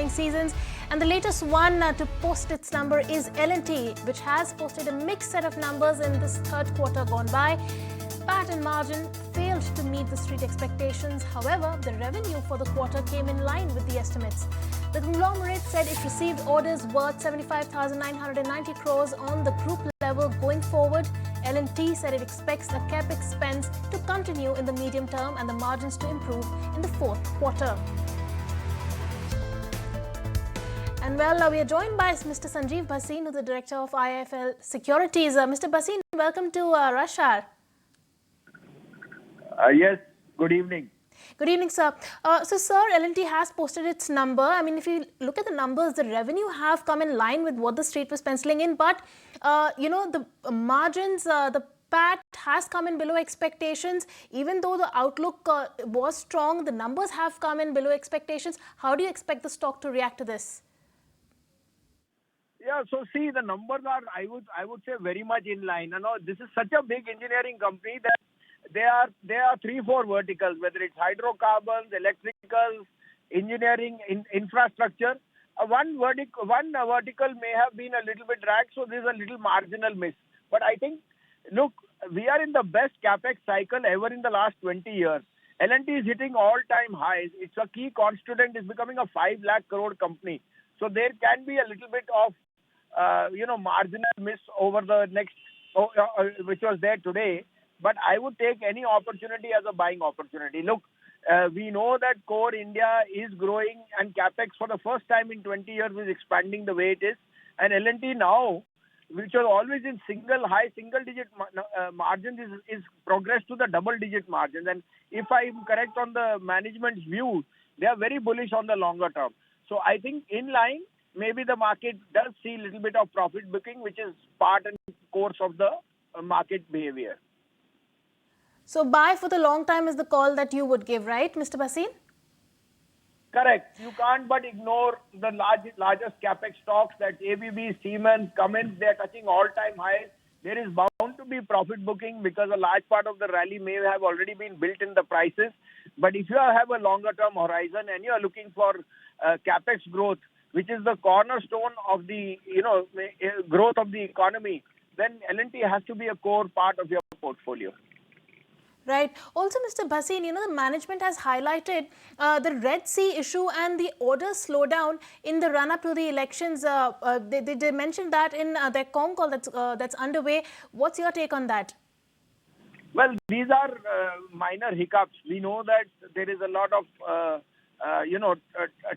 earnings seasons. And the latest one to post its number is L&T, which has posted a mixed set of numbers in this third quarter gone by. PAT and margin failed to meet the street expectations. However, the revenue for the quarter came in line with the estimates. The conglomerate said it received orders worth 75,990 crores on the group level going forward. L&T said it expects the capex spends to continue in the medium term and the margins to improve in the fourth quarter. And well, we are joined by Mr. Sanjiv Bhasin, who is the director of IIFL Securities. Mr. Bhasin, welcome to Rush Hour. Yes, good evening. Good evening, sir. So, sir, L&T has posted its number. I mean, if you look at the numbers, the revenue have come in line with what the street was penciling in. But, the margins, the PAT has come in below expectations. Even though the outlook was strong, the numbers have come in below expectations. How do you expect the stock to react to this? Yeah, so see, the numbers are, I would say, very much in line. You know, this is such a big engineering company that there are 3-4 verticals, whether it's hydrocarbons, electricals, engineering, infrastructure. One vertical may have been a little bit dragged, so there's a little marginal miss. But I think, look, we are in the best capex cycle ever in the last 20 years. L&T is hitting all-time highs. It's a key constituent. It's becoming a 5 lakh crore company. So there can be a little bit of, marginal miss over the next, which was there today. But I would take any opportunity as a buying opportunity. Look, we know that core India is growing and capex for the first time in 20 years is expanding the way it is. And L&T now, which was always in high single-digit margins, is progressed to the double-digit margins. And if I am correct on the management's view, they are very bullish on the longer term. So I think in line, maybe the market does see a little bit of profit booking, which is part and course of the market behavior. So buy for the long time is the call that you would give, right, Mr. Bhasin? Correct. You can't but ignore the largest capex stocks that ABB, Siemens, Cummins, they're touching all-time highs. There is bound to be profit booking because a large part of the rally may have already been built in the prices. But if you have a longer-term horizon and you are looking for capex growth, which is the cornerstone of the growth of the economy, then L&T has to be a core part of your portfolio. Right. Also, Mr. Bhasin, the management has highlighted the Red Sea issue and the order slowdown in the run-up to the elections. They mentioned that in their con call that's underway. What's your take on that? Well, these are minor hiccups. We know that there is a lot of,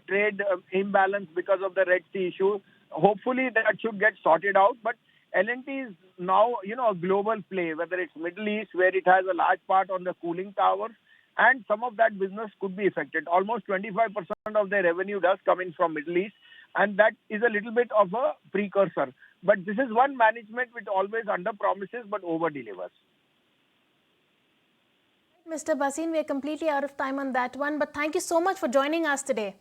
trade imbalance because of the Red Sea issue. Hopefully, that should get sorted out. But L&T is now, a global play, whether it's Middle East, where it has a large part on the cooling towers, and some of that business could be affected. Almost 25% of their revenue does come in from Middle East, and that is a little bit of a precursor. But this is one management which always under-promises but over-delivers. Mr. Bhasin, we are completely out of time on that one, but thank you so much for joining us today.